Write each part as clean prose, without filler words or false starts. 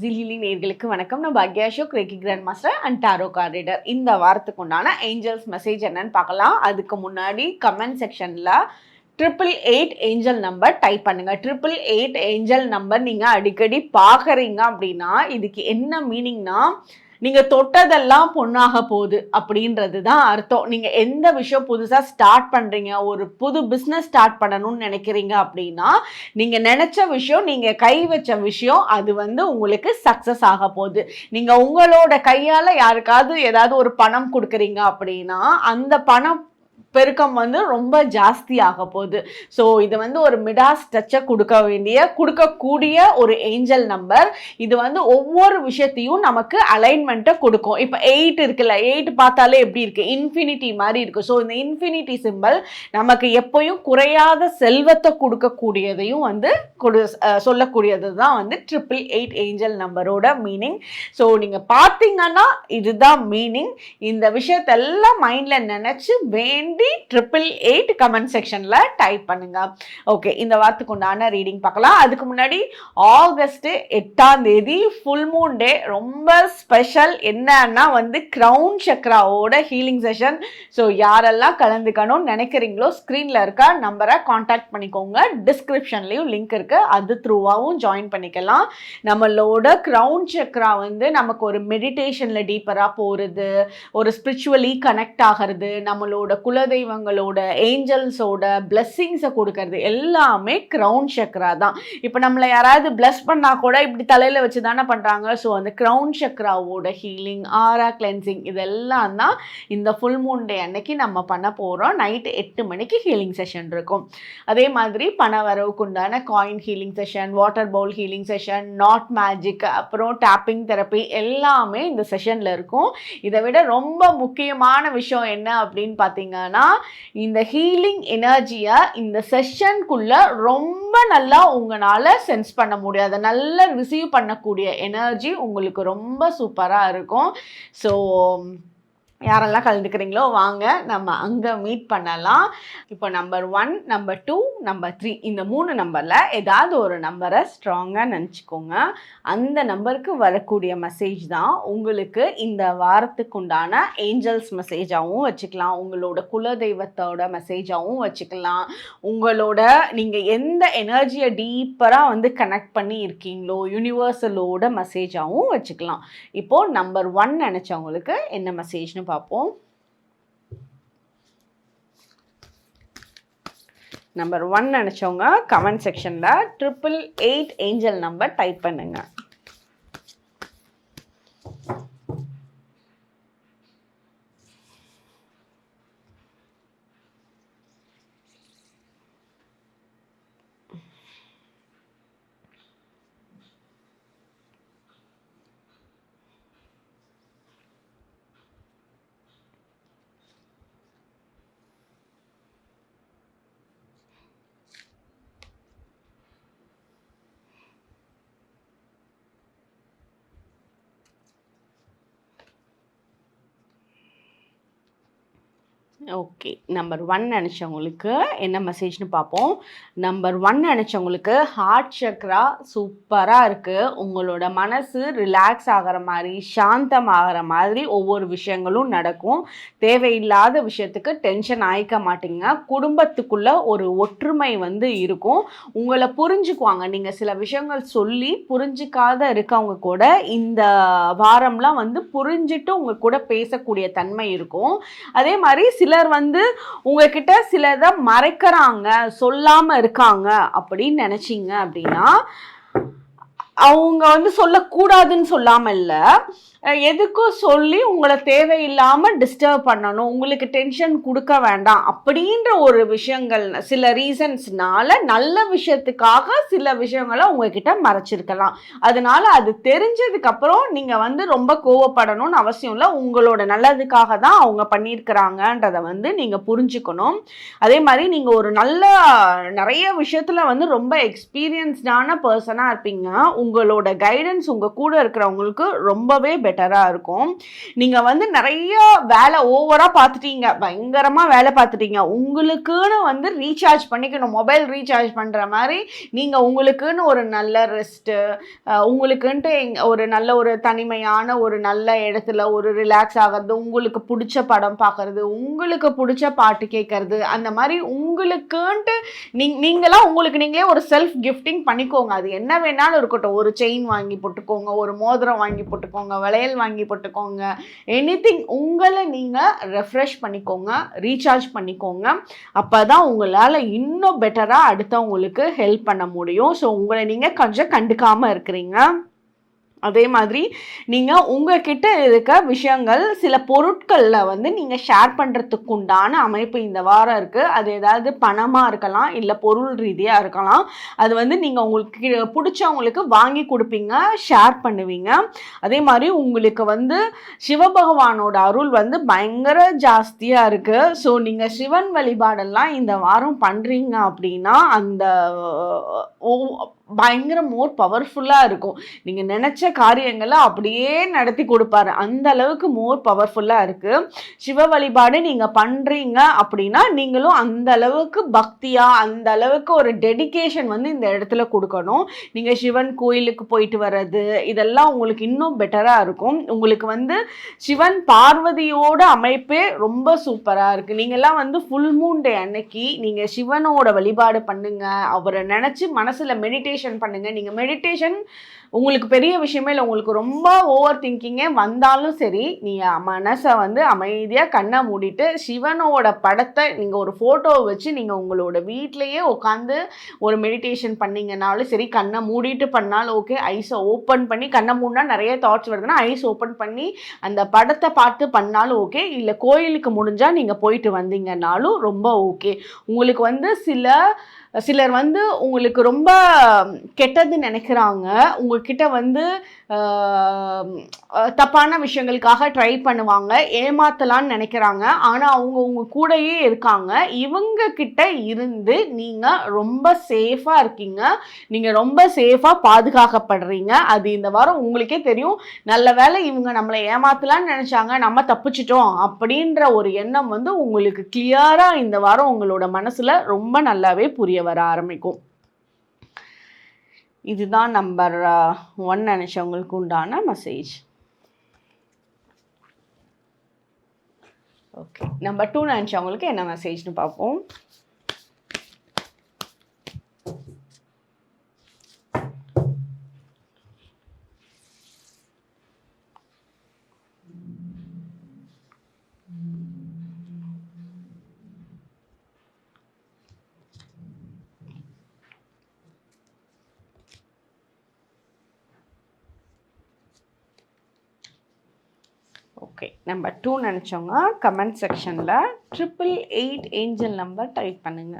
ஜிலிலி நேர்களுக்கு வணக்கம். நான் பாக்யா Ashok, reiki grand master and tarot card reader. இந்த வாரத்துக்கு உண்டான ஏஞ்சல்ஸ் மெசேஜ் என்னன்னு பார்க்கலாம். அதுக்கு முன்னாடி கமெண்ட் செக்ஷனில் 888 ஏஞ்சல் நம்பர் டைப் பண்ணுங்க. 888 ஏஞ்சல் நம்பர் நீங்கள் அடிக்கடி பார்க்குறீங்க அப்படின்னா இதுக்கு என்ன மீனிங்னா, நீங்க தொட்டதெல்லாம் பொண்ணாக போகுது அப்படின்றது தான் அர்த்தம். நீங்க எந்த விஷயம் புதுசா ஸ்டார்ட் பண்றீங்க, ஒரு புது பிஸ்னஸ் ஸ்டார்ட் பண்ணணும்னு நினைக்கிறீங்க அப்படின்னா நீங்க நினைச்ச விஷயம், நீங்க கை வச்ச விஷயம் அது உங்களுக்கு சக்சஸ் ஆக போகுது. நீங்க உங்களோட கையால யாருக்காவது ஏதாவது ஒரு பணம் கொடுக்குறீங்க அப்படின்னா அந்த பணம் பெருக்கம் ரொம்ப ஜாஸ்தி ஆக போகுது. ஸோ இது ஒரு மிடாஸ் டச்சை கொடுக்கக்கூடிய ஒரு ஏஞ்சல் நம்பர். இது ஒவ்வொரு விஷயத்தையும் நமக்கு அலைன்மெண்ட்டை கொடுக்கும். இப்போ 8 இருக்குல்ல, 8 பார்த்தாலே எப்படி இருக்கு, இன்ஃபினிட்டி மாதிரி இருக்கு. ஸோ இந்த இன்ஃபினிட்டி சிம்பிள் நமக்கு எப்பயும் குறையாத செல்வத்தை கொடுக்கக்கூடியதையும் சொல்லக்கூடியது தான் 888 ஏஞ்சல் நம்பரோட மீனிங். ஸோ நீங்க பார்த்தீங்கன்னா இதுதான் மீனிங். இந்த விஷயத்தெல்லாம் மைண்ட்ல நினைச்சு வேண்டி 888 கமெண்ட் செக்ஷன்ல டைப் பண்ணுங்க. ஓகே, இந்த வாரத்துக்கு உண்டான ரீடிங் பார்க்கலாம். அதுக்கு முன்னாடி ஆகஸ்ட் 8ஆம் தேதி ஃபுல் மூன் டே. ரொம்ப ஸ்பெஷல். என்னன்னா கிரவுன் சக்ராவோட ஹீலிங் செஷன். ஸோ யாரெல்லாம் கலந்துக்கணும்னு நினைக்கிறீங்களோ ஸ்க்ரீன்ல இருக்க நம்பரை கான்டாக்ட் பண்ணிக்கோங்க. டிஸ்கிரிப்ஷன்லயும் லிங்க் இருக்கு, அது த்ரூவாகவும் ஜாயின் பண்ணிக்கலாம். நம்மளோட கிரவுன் சக்ரா நமக்கு ஒரு மெடிடேஷன்ல டீப்பரா போறது, ஒரு ஸ்பிரிச்சுவலி கனெக்ட் ஆகிறது, நம்மளோட குலதெய்வங்களோட ஏஞ்சல்ஸோட பிளெஸ்ஸிங்ஸை கொடுக்கறது எல்லாமே கிரவுன் சக்ரா தான். இப்போ நம்மளை யாராவது பிளஸ் பண்ணா கூட இப்படி தலையில வச்சு தானே பண்றாங்க. ஸோ அந்த கிரவுன் சக்ராவோட ஹீலிங், ஆரா கிளென்சிங் இதெல்லாம் தான் இந்த ஃபுல் மூன் டே அன்னைக்கு நம்ம பண்ண போறோம். நைட்டு 8 மணிக்கு ஹீலிங் செஷன் இருக்கும். அதே மாதிரி பண வரவுக்கு உண்டான coin healing session, water Pavul healing session, not magic, அப்புறம் டேப்பிங் தெரப்பி எல்லாமே இந்த செஷன்ல இருக்கும். இதை விட ரொம்ப முக்கியமான விஷயம் என்ன அப்படின்னு பார்த்தீங்கன்னா, இந்த ஹீலிங் எனர்ஜியை இந்த செஷனுக்குள்ள ரொம்ப நல்லா உங்களால சென்ஸ் பண்ண முடியாது. நல்லா ரிசீவ் பண்ணக்கூடிய எனர்ஜி உங்களுக்கு ரொம்ப சூப்பரா இருக்கும். ஸோ யாரெல்லாம் கலந்துக்கிறீங்களோ வாங்க, நம்ம அங்கே மீட் பண்ணலாம். இப்போ நம்பர் 1, நம்பர் 2, நம்பர் 3 இந்த 3 நம்பரில் ஏதாவது ஒரு நம்பரை ஸ்ட்ராங்காக நினச்சிக்கோங்க. அந்த நம்பருக்கு வரக்கூடிய மெசேஜ் தான் உங்களுக்கு இந்த வாரத்துக்கு உண்டான ஏஞ்சல்ஸ் மெசேஜாகவும் வச்சுக்கலாம், உங்களோட குலதெய்வத்தோட மெசேஜாகவும் வச்சுக்கலாம், உங்களோட நீங்கள் எந்த எனர்ஜியை டீப்பராக கனெக்ட் பண்ணி இருக்கீங்களோ யூனிவர்சலோட மெசேஜாகவும் வச்சுக்கலாம். இப்போது நம்பர் 1 நினச்சவங்களுக்கு என்ன மெசேஜ்னு பார்ப்போம். நம்பர் 1 நினைச்சவங்க கமெண்ட் செக்ஷன்ல 888 ஏஞ்சல் நம்பர் டைப் பண்ணுங்க. ஓகே, நம்பர் 1 நினச்சவங்களுக்கு என்ன மெசேஜ்னு பார்ப்போம். நம்பர் 1 நினச்சவங்களுக்கு ஹார்ட் சக்ரா சூப்பராக இருக்குது. உங்களோட மனசு ரிலாக்ஸ் ஆகிற மாதிரி, சாந்தம் ஆகிற மாதிரி ஒவ்வொரு விஷயங்களும் நடக்கும். தேவையில்லாத விஷயத்துக்கு டென்ஷன் ஆகிக்க மாட்டீங்க. குடும்பத்துக்குள்ளே ஒரு ஒற்றுமை இருக்கும். உங்களை புரிஞ்சுக்குவாங்க. நீங்கள் சில விஷயங்கள் சொல்லி புரிஞ்சிக்காத இருக்கவங்க கூட இந்த வாரம்லாம் புரிஞ்சுட்டு உங்கள் கூட பேசக்கூடிய தன்மை இருக்கும். அதே மாதிரி சிலர் உங்ககிட்ட சிலதை மறைக்கிறாங்க, சொல்லாம இருக்காங்க அப்படின்னு நினைச்சீங்க அப்படின்னா அவங்க சொல்லக்கூடாதுன்னு சொல்லாம இல்லை, எதுக்கும் சொல்லி உங்களை தேவையில்லாமல் டிஸ்டர்ப் பண்ணணும், உங்களுக்கு டென்ஷன் கொடுக்க வேண்டாம் அப்படின்ற ஒரு விஷயங்கள் சில ரீசன்ஸ்னால நல்ல விஷயத்துக்காக சில விஷயங்களை உங்ககிட்ட மறைச்சிருக்கலாம். அதனால அது தெரிஞ்சதுக்கப்புறம் நீங்கள் ரொம்ப கோவப்படணும்னு அவசியம் இல்லை. உங்களோட நல்லதுக்காக தான் அவங்க பண்ணியிருக்கிறாங்கன்றதை நீங்கள் புரிஞ்சுக்கணும். அதே மாதிரி நீங்கள் ஒரு நல்ல நிறைய விஷயத்தில் ரொம்ப எக்ஸ்பீரியன்ஸ்டான பர்சனாக இருப்பீங்க. உங்களோட கைடன்ஸ் உங்கள் கூட இருக்கிறவங்களுக்கு ரொம்பவே பெட்டராக இருக்கும். நீங்கள் வந்து நிறைய வேலை ஓவராக பார்த்துட்டீங்க, பயங்கரமாக வேலை பார்த்துட்டீங்க, உங்களுக்குன்னு வந்து ரீசார்ஜ் பண்ணிக்கணும், மொபைல் ரீசார்ஜ் பண்ணுற மாதிரி நீங்கள் உங்களுக்குன்னு ஒரு நல்ல ரெஸ்ட்டு, உங்களுக்குன்ட்டு ஒரு நல்ல ஒரு தனிமையான ஒரு நல்ல இடத்துல ஒரு ரிலாக்ஸ் ஆகிறது, உங்களுக்கு பிடிச்ச படம் பார்க்கறது, உங்களுக்கு பிடிச்ச பாட்டு கேட்கறது, அந்த மாதிரி உங்களுக்குன்ட்டு நீங்களா உங்களுக்கு நீங்களே ஒரு செல்ஃப் கிஃப்டிங் பண்ணிக்கோங்க. அது என்ன வேணாலும் இருக்கட்டும், ஒரு செயின் வாங்கி போட்டுக்கோங்க, ஒரு மோதிரம் வாங்கி போட்டுக்கோங்க, வளையல் வாங்கி போட்டுக்கோங்க, எனிதிங் உங்களை நீங்கள் ரெஃப்ரெஷ் பண்ணிக்கோங்க, ரீசார்ஜ் பண்ணிக்கோங்க. அப்போ தான் உங்களால் இன்னும் பெட்டராக அடுத்தவங்களுக்கு ஹெல்ப் பண்ண முடியும். ஸோ உங்களை நீங்கள் கொஞ்சம் கண்டுக்காமல் இருக்கிறீங்க. அதே மாதிரி நீங்கள் உங்ககிட்ட இருக்க விஷயங்கள் சில பொருட்களில் வந்து நீங்கள் ஷேர் பண்ணுறதுக்கு உண்டான அமைப்பு இந்த வாரம் இருக்குது. அது ஏதாவது பணமாக இருக்கலாம், இல்லை பொருள் ரீதியாக இருக்கலாம். அது வந்து நீங்கள் உங்களுக்கு பிடிச்சவங்களுக்கு வாங்கி கொடுப்பீங்க, ஷேர் பண்ணுவீங்க. அதே மாதிரி உங்களுக்கு வந்து சிவபகவானோட அருள் வந்து பயங்கர ஜாஸ்தியாக இருக்குது. ஸோ நீங்கள் சிவன் வழிபாடெல்லாம் இந்த வாரம் பண்ணுறீங்க அப்படின்னா அந்த பயங்கர மோர் பவர்ஃபுல்லாக இருக்கும். நீங்கள் நினச்ச காரியங்களை அப்படியே நடத்தி கொடுப்பாரு, அந்த அளவுக்கு மோர் பவர்ஃபுல்லாக இருக்குது. சிவ வழிபாடு நீங்கள் பண்ணுறீங்க அப்படின்னா நீங்களும் அந்த அளவுக்கு பக்தியாக, அந்த அளவுக்கு ஒரு டெடிகேஷன் வந்து இந்த இடத்துல கொடுக்கணும். நீங்கள் சிவன் கோயிலுக்கு போயிட்டு வர்றது இதெல்லாம் உங்களுக்கு இன்னும் பெட்டராக இருக்கும். உங்களுக்கு வந்து சிவன் பார்வதியோட அமைப்பே ரொம்ப சூப்பராக இருக்குது. நீங்கள்லாம் வந்து ஃபுல் மூன் டே அன்னைக்கு நீங்கள் சிவனோட வழிபாடு பண்ணுங்க, அவரை நினச்சி மனசில் மெடிடேஷன் பண்ணுங்க. நீங்க மெடிடேஷன் உங்களுக்கு பெரிய விஷயமே இல்லை, உங்களுக்கு ரொம்ப ஓவர் திங்கிங்கே வந்தாலும் சரி, நீங்க மனசை வந்து அமைதியா கண்ணை மூடிட்டு சிவனோட படத்தை நீங்க ஒரு போட்டோவை வச்சு நீங்க உங்களோட வீட்டிலேயே உட்காந்து ஒரு மெடிடேஷன் பண்ணீங்கன்னாலும் சரி, கண்ணை மூடிட்டு பண்ணாலும் ஓகே, ஐஸை ஓப்பன் பண்ணி, கண்ணை மூடினா நிறைய தாட்ஸ் வருதுன்னா ஐஸ் ஓப்பன் பண்ணி அந்த படத்தை பார்த்து பண்ணாலும் ஓகே, இல்லை கோயிலுக்கு முடிஞ்சா நீங்க போயிட்டு வந்தீங்கன்னாலும் ரொம்ப ஓகே. உங்களுக்கு வந்து சிலர் வந்து உங்களுக்கு ரொம்ப கெட்டது நினைக்கிறாங்க, உங்ககிட்ட வந்து தப்பான விஷயங்களுக்காக ட்ரை பண்ணுவாங்க, ஏமாத்தலான்னு நினைக்கிறாங்க. ஆனால் அவங்க உங்க கூடயே இருக்காங்க. இவங்க கிட்ட இருந்து நீங்கள் ரொம்ப சேஃபாக இருக்கீங்க, நீங்கள் ரொம்ப சேஃபாக பாதுகாக்கப்படுறீங்க. அது இந்த வாரம் உங்களுக்கே தெரியும். நல்ல வேளை இவங்க நம்மளை ஏமாத்தலான்னு நினச்சாங்க, நம்ம தப்பிச்சிட்டோம் அப்படின்ற ஒரு எண்ணம் வந்து உங்களுக்கு கிளியராக இந்த வாரம் உங்களோட மனசில் ரொம்ப நல்லாவே புரிய வர ஆரம்பிக்கும். இதுதான் நம்பர் 1 நினைச்சவங்களுக்கு உண்டான மெசேஜ். ஓகே, நம்பர் 2 நினைச்சவங்களுக்கு என்ன மெசேஜ்னு பார்ப்போம். ஓகே, நம்பர் 2 நினச்சவங்க கமெண்ட் செக்ஷனில் 888 ஏஞ்சல் நம்பர் டைப் பண்ணுங்க.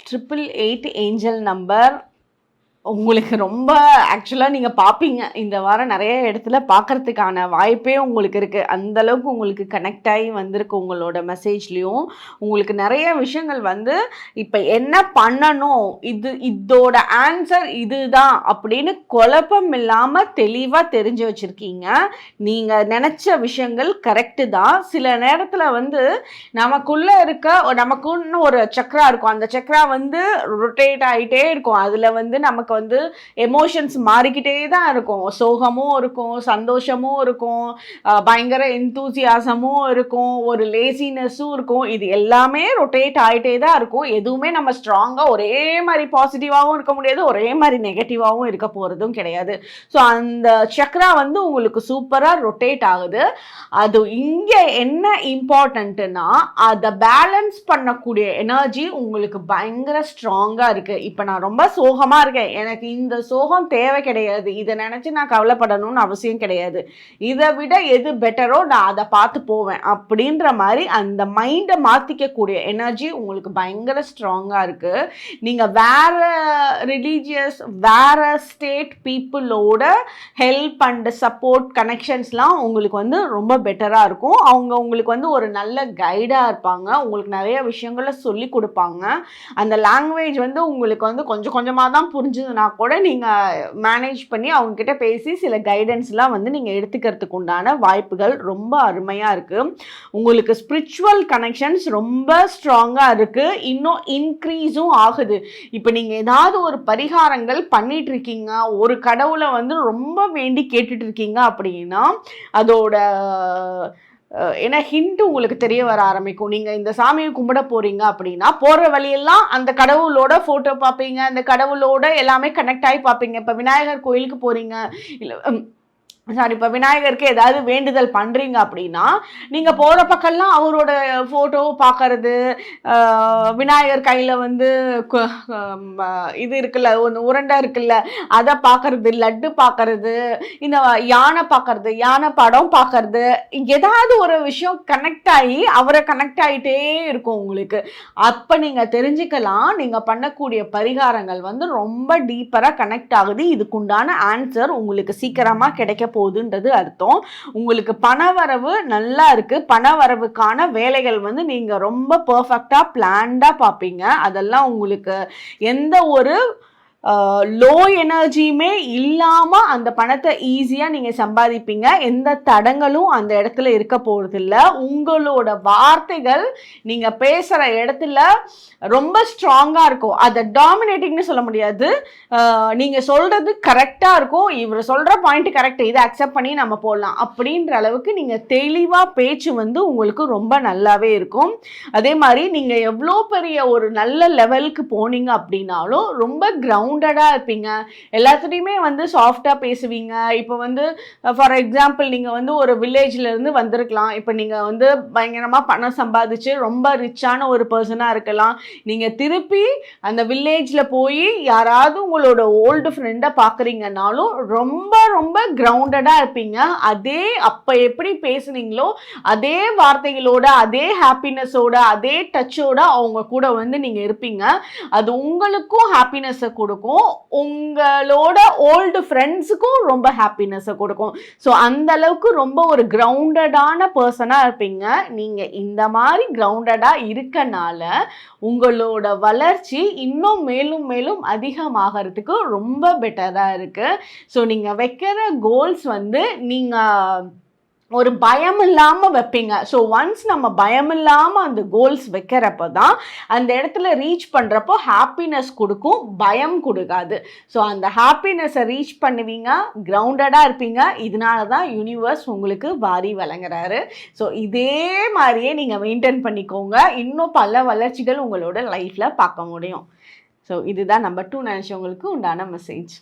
ட்ரிபிள் 8 ஏஞ்சல் நம்பர் உங்களுக்கு ரொம்ப ஆக்சுவலாக நீங்கள் பார்ப்பீங்க, இந்த வாரம் நிறைய இடத்துல பார்க்குறதுக்கான வாய்ப்பே உங்களுக்கு இருக்குது. அந்தளவுக்கு உங்களுக்கு கனெக்ட் ஆகி வந்திருக்கு உங்களோட மெசேஜ்லேயும். உங்களுக்கு நிறைய விஷயங்கள் வந்து இப்போ என்ன பண்ணணும், இதோட ஆன்சர் இதுதான் அப்படின்னு குழப்பம் இல்லாமல் தெளிவாக தெரிஞ்சு வச்சுருக்கீங்க. நீங்கள் நினச்ச விஷயங்கள் கரெக்டு தான். சில நேரத்தில் வந்து நமக்குள்ளே நமக்குன்னு ஒரு சக்ரா இருக்கும், அந்த சக்ரா வந்து ரொட்டேட் ஆகிட்டே இருக்கும். அதில் வந்து நமக்கு வந்து எமோஷன்ஸ் மாறிக்கிட்டே தான் இருக்கும். சோகமும் இருக்கும், சந்தோஷமும் இருக்கும், பயங்கர எந்தூசியாசமும் இருக்கும், ஒரு லேசினஸும் இருக்கும். இது எல்லாமே ரொட்டேட் ஆகிட்டே தான் இருக்கும். எதுவுமே நம்ம ஸ்ட்ராங்காக ஒரே மாதிரி பாசிட்டிவாகவும் இருக்க முடியாது, ஒரே மாதிரி நெகட்டிவாகவும் இருக்க போகிறதும் கிடையாது. ஸோ அந்த சக்ரா வந்து உங்களுக்கு சூப்பராக ரொட்டேட் ஆகுது. அது இங்கே என்ன இம்பார்ட்டன்ட்டுன்னா, அதை பேலன்ஸ் பண்ணக்கூடிய எனர்ஜி உங்களுக்கு பயங்கர ஸ்ட்ராங்காக இருக்குது. இப்போ நான் ரொம்ப சோகமாக இருக்கேன், எனக்கு இந்த சோகம் தேவை கிடையாது, இதை நினச்சி நான் கவலைப்படணும்னு அவசியம் கிடையாது, இதை விட எது பெட்டரோ நான் அதை பார்த்து போவேன் அப்படின்ற மாதிரி அந்த மைண்டை மாற்றிக்கக்கூடிய எனர்ஜி உங்களுக்கு பயங்கர ஸ்ட்ராங்காக இருக்குது. நீங்கள் வேற ரிலீஜியஸ் வேற ஸ்டேட் பீப்புளோட ஹெல்ப் அண்ட் சப்போர்ட் கனெக்ஷன்ஸ்லாம் உங்களுக்கு வந்து ரொம்ப பெட்டராக இருக்கும். அவங்க உங்களுக்கு வந்து ஒரு நல்ல கைடாக இருப்பாங்க, உங்களுக்கு நிறைய விஷயங்களை சொல்லி கொடுப்பாங்க. அந்த லாங்குவேஜ் வந்து உங்களுக்கு வந்து கொஞ்சம் கொஞ்சமாக தான் புரிஞ்சுதுன்னா கூட நீங்கள் மேனேஜ் பண்ணி அவங்கக்கிட்ட பேசி சில கைடன்ஸ்லாம் வந்து நீங்கள் எடுத்துக்கிறதுக்கு உண்டான வாய்ப்புகள் ரொம்ப அருமையாக இருக்குது. உங்களுக்கு ஸ்பிரிச்சுவல் கனெக்ஷன்ஸ் ரொம்ப ஸ்ட்ராங்காக இருக்குது, இன்னும் இன்க்ரீஸும் ஆகுது. இப்போ நீங்கள் ஏதாவது ஒரு பரிகாரங்கள் பண்ணிட்டு இருக்கீங்க, ஒரு கடவுளை வந்து ரொம்ப வேண்டி கேட்டுட்டு இருக்கீங்க அப்படின்னா அதோட ஏன்னா ஹிண்ட் உங்களுக்கு தெரிய வர ஆரம்பிக்கும். நீங்கள் இந்த சாமியை கும்பிட போகிறீங்க அப்படின்னா போகிற வழியெல்லாம் அந்த கடவுளோட ஃபோட்டோ பார்ப்பீங்க, அந்த கடவுளோட எல்லாமே கனெக்ட் ஆகி பார்ப்பீங்க. இப்போ விநாயகர் கோயிலுக்கு போகிறீங்க, இல்லை சாரி இப்போ விநாயகருக்கு ஏதாவது வேண்டுதல் பண்ணுறீங்க அப்படின்னா நீங்கள் போகிற பக்கம்லாம் அவரோட ஃபோட்டோவை பார்க்கறது, விநாயகர் கையில் வந்து இது இருக்குல்ல, ஒன்று உருண்டை இருக்குல்ல, அதை பார்க்கறது, லட்டு பார்க்கறது, இந்த யானை பார்க்கறது, யானை படம் பார்க்கறது, ஏதாவது ஒரு விஷயம் கனெக்ட் ஆகி அவரை கனெக்ட் ஆகிட்டே இருக்கும் உங்களுக்கு. அப்போ நீங்கள் தெரிஞ்சுக்கலாம் நீங்கள் பண்ணக்கூடிய பரிகாரங்கள் வந்து ரொம்ப டீப்பராக கனெக்ட் ஆகுது, இதுக்குண்டான ஆன்சர் உங்களுக்கு சீக்கிரமாக கிடைக்க போகுதுன்றது அர்த்தம். உங்களுக்கு பணவரவு நல்லா இருக்கு, பணவரவுக்கான வேலைகள் வந்து நீங்க ரொம்ப பெர்ஃபெக்ட்டா பிளான்டா பார்ப்பீங்க. அதெல்லாம் உங்களுக்கு எந்த ஒரு லோ எனர்ஜியுமே இல்லாமல் அந்த பணத்தை ஈஸியாக நீங்கள் சம்பாதிப்பீங்க. எந்த தடங்களும் அந்த இடத்துல இருக்க போகிறதில்ல. உங்களோட வார்த்தைகள் நீங்கள் பேசுகிற இடத்துல ரொம்ப ஸ்ட்ராங்காக இருக்கும். அதை டாமினேட்டிங்னு சொல்ல முடியாது, நீங்கள் சொல்கிறது கரெக்டாக இருக்கும், இவர் சொல்கிற பாயிண்ட் கரெக்ட், இதை அக்செப்ட் பண்ணி நம்ம போடலாம் அப்படின்ற அளவுக்கு நீங்கள் தெளிவாக பேச்சு வந்து உங்களுக்கு ரொம்ப நல்லாவே இருக்கும். அதே மாதிரி நீங்கள் எவ்வளோ பெரிய ஒரு நல்ல லெவலுக்கு போனீங்க அப்படின்னாலும் ரொம்ப கிரவுண்டடாக இருப்பீங்க, எல்லாத்துலேயுமே வந்து சாஃப்டாக பேசுவீங்க. இப்போ வந்து ஃபார் எக்ஸாம்பிள் நீங்கள் வந்து ஒரு வில்லேஜ்லேருந்து வந்திருக்கலாம், இப்போ நீங்கள் வந்து பயங்கரமாக பணம் சம்பாதிச்சு ரொம்ப ரிச்சான ஒரு பர்சனாக இருக்கலாம். நீங்கள் திருப்பி அந்த வில்லேஜில் போய் யாராவது உங்களோட ஓல்டு ஃப்ரெண்டை பார்க்குறீங்கன்னாலும் ரொம்ப ரொம்ப கிரவுண்டடாக இருப்பீங்க. அதே அப்போ எப்படி பேசுனீங்களோ அதே வார்த்தைகளோட, அதே ஹாப்பினஸோட, அதே டச்சோட அவங்க கூட வந்து நீங்கள் இருப்பீங்க. அது உங்களுக்கும் ஹாப்பினஸை கொடுக்கும், உங்களோட ஓல்டு ஃப்ரெண்ட்ஸுக்கும் ரொம்ப ஹாப்பினஸை கொடுக்கும். ஸோ அந்த அளவுக்கு ரொம்ப ஒரு கிரவுண்டடான பர்சனாக இருப்பீங்க. நீங்கள் இந்த மாதிரி கிரவுண்டடாக இருக்கனால உங்களோட வளர்ச்சி இன்னும் மேலும் மேலும் அதிகமாகிறதுக்கு ரொம்ப பெட்டராக இருக்குது. ஸோ நீங்கள் வைக்கிற கோல்ஸ் வந்து நீங்கள் ஒரு பயம் இல்லாமல் வைப்பீங்க. ஸோ ஒன்ஸ் நம்ம பயம் இல்லாமல் அந்த கோல்ஸ் வைக்கிறப்ப தான் அந்த இடத்துல ரீச் பண்ணுறப்போ ஹாப்பினஸ் கொடுக்கும், பயம் கொடுக்காது. ஸோ அந்த ஹாப்பினஸை ரீச் பண்ணுவீங்க, கிரவுண்டடாக இருப்பீங்க. இதனால தான் யூனிவர்ஸ் உங்களுக்கு வாரி வழங்குறாரு. ஸோ இதே மாதிரியே நீங்கள் மெயின்டைன் பண்ணிக்கோங்க, இன்னும் பல வளர்ச்சிகள் உங்களோட லைஃப்பில் பார்க்க முடியும். ஸோ இதுதான் நம்பர் 2 நினச்சவங்களுக்கு உண்டான மெசேஜ்.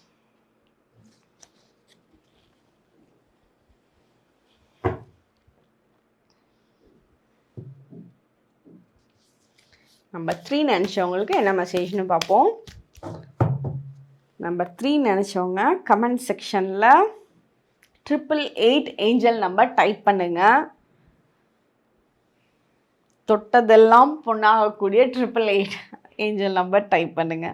நம்பர் 3 நினச்சவங்களுக்கு என்ன மெசேஜ்னு பார்ப்போம். நம்பர் 3 நினச்சவங்க கமெண்ட் செக்ஷனில் 888 ஏஞ்சல் நம்பர் டைப் பண்ணுங்க. தொட்டதெல்லாம் பொண்ணாகக்கூடிய 888 ஏஞ்சல் நம்பர் டைப் பண்ணுங்க.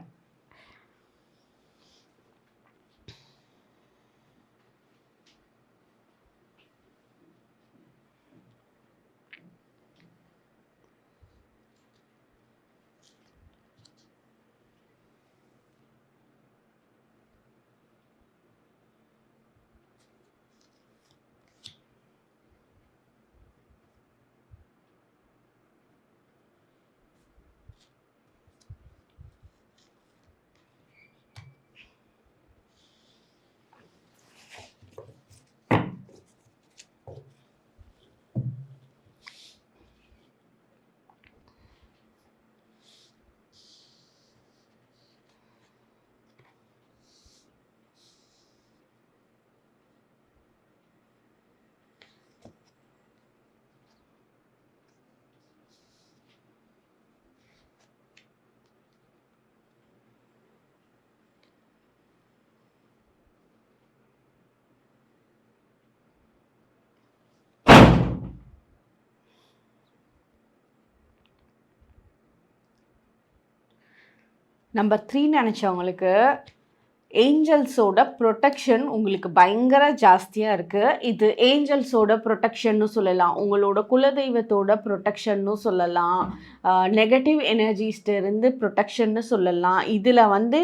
நம்பர் 3 நினச்சவங்களுக்கு ஏஞ்சல்ஸோட ப்ரொடெக்ஷன் உங்களுக்கு பயங்கர ஜாஸ்தியாக இருக்குது. இது ஏஞ்சல்ஸோட ப்ரொடெக்ஷன்னு சொல்லலாம், உங்களோட குலதெய்வத்தோட ப்ரொடெக்ஷன்னு சொல்லலாம், நெகட்டிவ் எனர்ஜிஸ்டிருந்து ப்ரொடெக்ஷன்னு சொல்லலாம். இதில் வந்து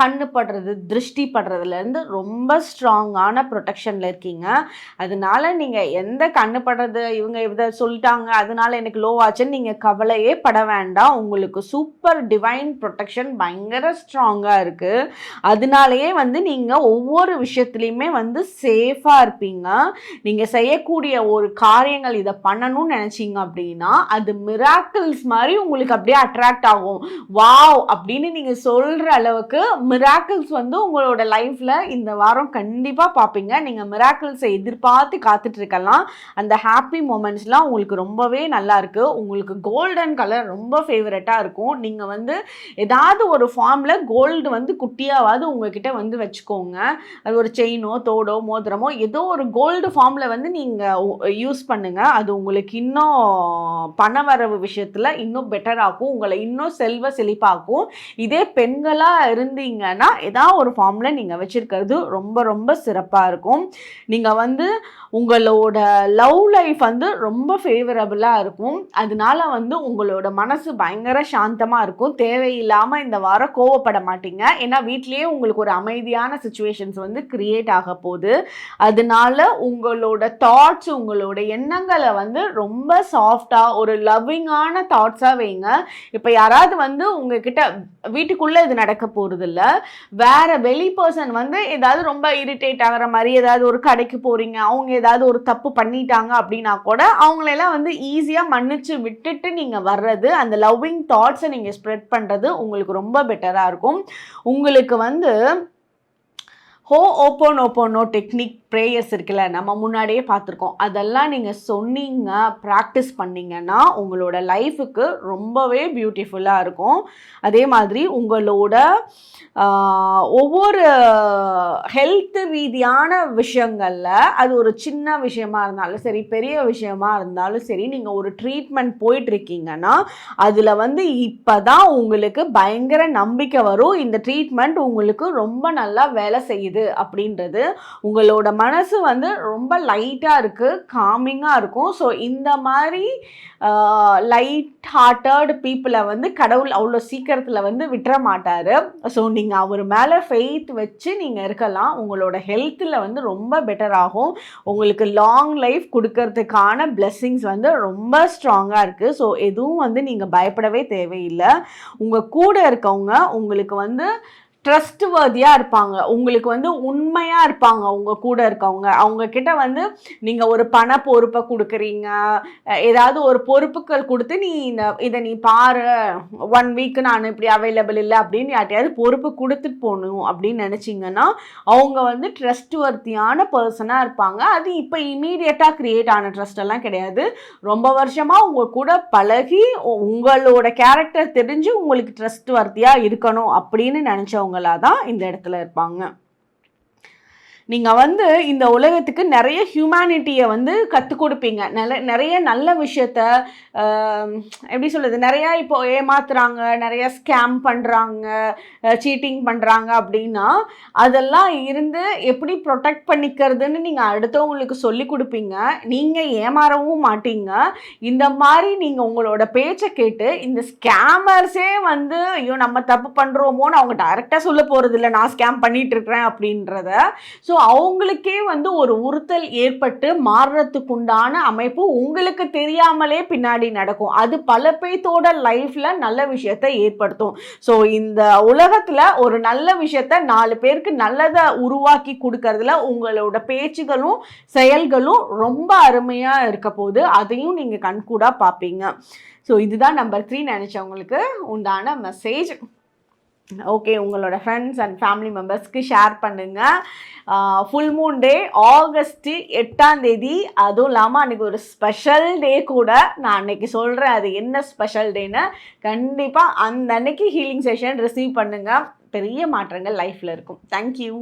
கண்ணு படுறது, திருஷ்டி படுறதுலேருந்து ரொம்ப ஸ்ட்ராங்கான ப்ரொடெக்ஷனில் இருக்கீங்க. அதனால நீங்கள் எந்த கண்ணு படுறது இவங்க இதை சொல்லிட்டாங்க அதனால எனக்கு லோ ஆச்சுன்னு நீங்கள் கவலையே பட வேண்டாம். உங்களுக்கு சூப்பர் டிவைன் ப்ரொடெக்ஷன் பயங்கர ஸ்ட்ராங்காக இருக்குது. அதனாலேயே வந்து நீங்கள் ஒவ்வொரு விஷயத்துலையுமே வந்து சேஃபாக இருப்பீங்க. நீங்கள் செய்யக்கூடிய ஒரு காரியங்கள் இதை பண்ணணும்னு நினச்சிங்க அப்படின்னா அது மிராக்கிள்ஸ் மாதிரி உங்களுக்கு அப்படியே அட்ராக்ட் ஆகும். வாவ் அப்படின்னு நீங்கள் சொல்கிற அளவுக்கு மிராக்கிள்ஸ் வந்து உங்களோட லைஃப்பில் இந்த வாரம் கண்டிப்பாக பார்ப்பீங்க. நீங்கள் மிராக்கிள்ஸை எதிர்பார்த்து காத்துட்ருக்கலாம். அந்த ஹாப்பி மூமெண்ட்ஸ்லாம் உங்களுக்கு ரொம்பவே நல்லா இருக்குது. உங்களுக்கு கோல்டன் கலர் ரொம்ப ஃபேவரட்டாக இருக்கும். நீங்கள் வந்து ஏதாவது ஒரு ஃபார்மில் கோல்டு வந்து குட்டியாவது உங்ககிட்ட வந்து வச்சுக்கோங்க. அது ஒரு செயினோ தோடோ மோதிரமோ ஏதோ ஒரு கோல்டு ஃபார்மில் வந்து நீங்கள் யூஸ் பண்ணுங்கள். அது உங்களுக்கு இன்னும் பணவரவு விஷயத்தில் இன்னும் பெட்டராகும், உங்களை இன்னும் செல்வ செழிப்பாக்கும். இதே பெண்களாக இருந்தீங்கன்னா ஏதாவது ஒரு ஃபார்மில் நீங்கள் வச்சுருக்கிறது ரொம்ப ரொம்ப சிறப்பாக இருக்கும். நீங்கள் வந்து உங்களோட லவ் லைஃப் வந்து ரொம்ப ஃபேவரபுளாக இருக்கும். அதனால வந்து உங்களோட மனசு பயங்கர சாந்தமாக இருக்கும். தேவையில்லாமல் இந்த வாரம் கோவப்பட மாட்டீங்க. ஏன்னா வீட்லேயே உங்களுக்கு ஒரு அமைதியான சுச்சுவேஷன்ஸ் வந்து கிரியேட் ஆக போகுது. அதனால உங்களோட தாட்ஸ், உங்களோட எண்ணங்களை வந்து ரொம்ப சாஃப்டாக ஒரு லவ்விங்கான தாட்ஸாக வைங்க. இப்போ யாராவது வந்து உங்ககிட்ட வீட்டுக்குள்ளே இது நடக்க போகிறது இல்லை, வேற வெளி பர்சன் வந்து ஏதாவது ரொம்ப இரிட்டேட் ஆகிற மாதிரி ஏதாவது ஒரு கடைக்கு போகிறீங்க, அவங்க ஏதாவது ஒரு தப்பு பண்ணிட்டாங்க அப்படின்னா கூட அவங்களெல்லாம் வந்து ஈஸியாக மன்னிச்சு விட்டுட்டு நீங்கள் வர்றது, அந்த லவ்விங் தாட்ஸை நீங்கள் ஸ்ப்ரெட் பண்ணுறது உங்களுக்கு ரொம்ப பெட்டராக இருக்கும். உங்களுக்கு வந்து ஓப்போனோ டெக்னிக் ப்ரேயர்ஸ் இருக்குல்ல, நம்ம முன்னாடியே பார்த்துருக்கோம். அதெல்லாம் நீங்கள் சொன்னீங்க, ப்ராக்டிஸ் பண்ணிங்கன்னா உங்களோட லைஃபுக்கு ரொம்பவே பியூட்டிஃபுல்லாக இருக்கும். அதே மாதிரி உங்களோட ஒவ்வொரு ஹெல்த் ரீதியான விஷயங்களில் அது ஒரு சின்ன விஷயமா இருந்தாலும் சரி, பெரிய விஷயமா இருந்தாலும் சரி, நீங்கள் ஒரு ட்ரீட்மெண்ட் போயிட்டுருக்கீங்கன்னா அதில் வந்து இப்போ தான் உங்களுக்கு பயங்கர நம்பிக்கை வரும். இந்த ட்ரீட்மெண்ட் உங்களுக்கு ரொம்ப நல்லா வேலை செய்யுது அப்படின்றது. உங்களோட மனசு வந்து ரொம்ப லைட்டாக இருக்குது, காமிங்காக இருக்கும். ஸோ இந்த மாதிரி லைட் ஹார்ட்டட் பீப்புளை வந்து கடவுள் அவ்வளோ சீக்கிரத்தில் வந்து விட்டுற மாட்டார். ஸோ நீங்கள் அவர் மேலே ஃபெய்த் வச்சு நீங்கள் இருக்கலாம். உங்களோட ஹெல்த்தில் வந்து ரொம்ப பெட்டர் ஆகும். உங்களுக்கு லாங் லைஃப் கொடுக்கறதுக்கான பிளெஸ்ஸிங்ஸ் வந்து ரொம்ப ஸ்ட்ராங்காக இருக்குது. ஸோ எதுவும் வந்து நீங்கள் பயப்படவே தேவையில்லை. உங்கள் கூட இருக்கவங்க உங்களுக்கு வந்து ட்ரஸ்ட் வர்தியாக இருப்பாங்க, உங்களுக்கு வந்து உண்மையாக இருப்பாங்க. உங்கள் கூட இருக்கவங்க அவங்கக்கிட்ட வந்து நீங்கள் ஒரு பண பொறுப்பை கொடுக்குறீங்க, ஏதாவது ஒரு பொறுப்புகள் கொடுத்து இதை நீ பாரு, 1 வீக்கு நான் இப்படி அவைலபிள் இல்லை அப்படின்னு யார்ட்டையாவது பொறுப்பு கொடுத்துட்டு போகணும் அப்படின்னு நினச்சிங்கன்னா அவங்க வந்து ட்ரஸ்ட் வர்த்தியான பர்சனாக இருப்பாங்க. அது இப்போ இமீடியட்டாக க்ரியேட் ஆன ட்ரஸ்டெல்லாம் கிடையாது. ரொம்ப வருஷமாக உங்கள் கூட பழகி உங்களோட கேரக்டர் தெரிஞ்சு உங்களுக்கு ட்ரஸ்ட் வர்த்தியாக இருக்கணும் அப்படின்னு நினச்சவங்க தான் இந்த இடத்துல இருப்பாங்க. நீங்கள் வந்து இந்த உலகத்துக்கு நிறைய ஹியூமனிட்டியை வந்து கற்றுக் கொடுப்பீங்க. நிறைய நல்ல விஷயத்த எப்படி சொல்கிறது, நிறையா இப்போ ஏமாத்துறாங்க, நிறைய ஸ்கேம் பண்ணுறாங்க, சீட்டிங் பண்ணுறாங்க அப்படின்னா அதெல்லாம் இருந்து எப்படி ப்ரொடெக்ட் பண்ணிக்கிறதுன்னு நீங்கள் அடுத்தவங்களுக்கு சொல்லி கொடுப்பீங்க. நீங்கள் ஏமாறவும் மாட்டீங்க. இந்த மாதிரி நீங்கள் உங்களோட பேச்சை கேட்டு இந்த ஸ்கேமர்ஸே வந்து ஐயோ நம்ம தப்பு பண்ணுறோமோன்னு அவங்க டைரெக்டாக சொல்ல போகிறது இல்லை, நான் ஸ்கேம் பண்ணிட்டு இருக்கிறேன் அப்படின்றத. ஸோ அவங்களுக்கே வந்து ஒரு உறுத்தல் ஏற்பட்டு மாறுறதுக்குண்டான அமைப்பு உங்களுக்கு தெரியாமலே பின்னாடி நடக்கும். அது பல பேத்தோட லைஃப்ல நல்ல விஷயத்தை ஏற்படுத்தும். ஸோ இந்த உலகத்துல ஒரு நல்ல விஷயத்த 4 பேருக்கு நல்லதை உருவாக்கி கொடுக்கறதுல உங்களோட பேச்சுகளும் செயல்களும் ரொம்ப அருமையா இருக்க போது, அதையும் நீங்க கண்கூடா பார்ப்பீங்க. ஸோ இதுதான் நம்பர் 3 நினைச்சவங்களுக்கு உண்டான மெசேஜ். ஓகே, உங்களோட ஃப்ரெண்ட்ஸ் அண்ட் ஃபேமிலி மெம்பர்ஸ்க்கு ஷேர் பண்ணுங்கள். ஃபுல் மூன் டே ஆகஸ்ட் 8ஆம் தேதி, அதுவும் இல்லாமல் அன்றைக்கி ஒரு ஸ்பெஷல் டே கூட. நான் அன்றைக்கி சொல்கிறேன் அது என்ன ஸ்பெஷல் டேன்னு. கண்டிப்பாக அந்த அன்னைக்கு ஹீலிங் செஷன் ரிசீவ் பண்ணுங்கள். பெரிய மாற்றங்கள் லைஃப்பில் இருக்கும். தேங்க்யூ.